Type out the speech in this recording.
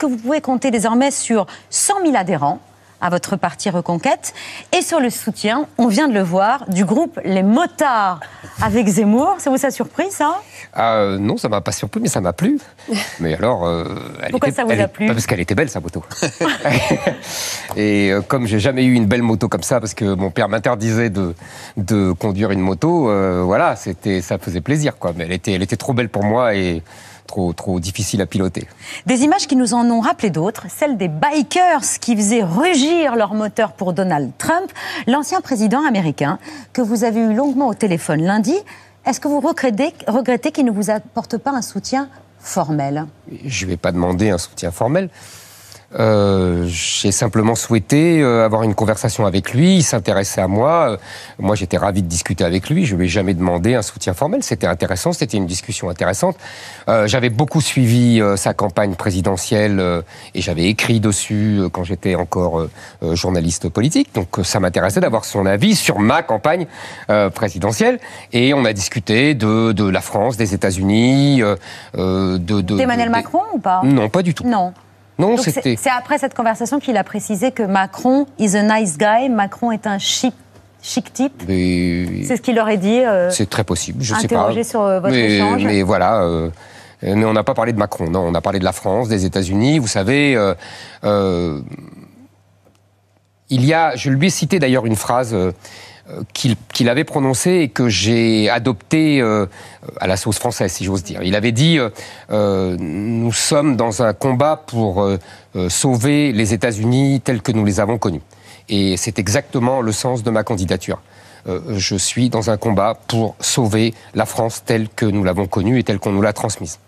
que vous pouvez compter désormais sur 100 000 adhérents à votre parti Reconquête et sur le soutien, on vient de le voir, du groupe Les Motards avec Zemmour. Ça vous a surpris, ça? Non, ça m'a pas surpris, mais ça m'a plu. Mais alors, pourquoi ça vous a plu? Parce qu'elle était belle, sa moto. Et comme j'ai jamais eu une belle moto comme ça, parce que mon père m'interdisait de conduire une moto, voilà, ça faisait plaisir, quoi. Mais elle était trop belle pour moi et trop difficile à piloter. Des images qui nous en ont rappelé d'autres, celles des bikers qui faisaient rugir leur moteur pour Donald Trump, l'ancien président américain que vous avez eu longuement au téléphone lundi. Est-ce que vous regrettez qu'il ne vous apporte pas un soutien formel? Je ne vais pas demander un soutien formel. J'ai simplement souhaité avoir une conversation avec lui, il s'intéressait à moi, moi j'étais ravi de discuter avec lui, je ne lui ai jamais demandé un soutien formel, c'était intéressant, c'était une discussion intéressante. J'avais beaucoup suivi sa campagne présidentielle et j'avais écrit dessus quand j'étais encore journaliste politique, donc ça m'intéressait d'avoir son avis sur ma campagne présidentielle et on a discuté de la France, des États-Unis, d'Emmanuel Macron ou pas? Non, pas du tout. Non. Non, c'est après cette conversation qu'il a précisé que Macron is a nice guy, Macron est un chic type. C'est ce qu'il aurait dit. C'est très possible, je sais pas. Interrogé sur votre échange. Mais voilà, mais on n'a pas parlé de Macron, non, on a parlé de la France, des États-Unis. Vous savez, je lui ai cité d'ailleurs une phrase qu'il avait prononcée et que j'ai adoptée à la sauce française, si j'ose dire. Il avait dit nous sommes dans un combat pour sauver les États-Unis tels que nous les avons connus. Et c'est exactement le sens de ma candidature. Je suis dans un combat pour sauver la France telle que nous l'avons connue et telle qu'on nous l'a transmise.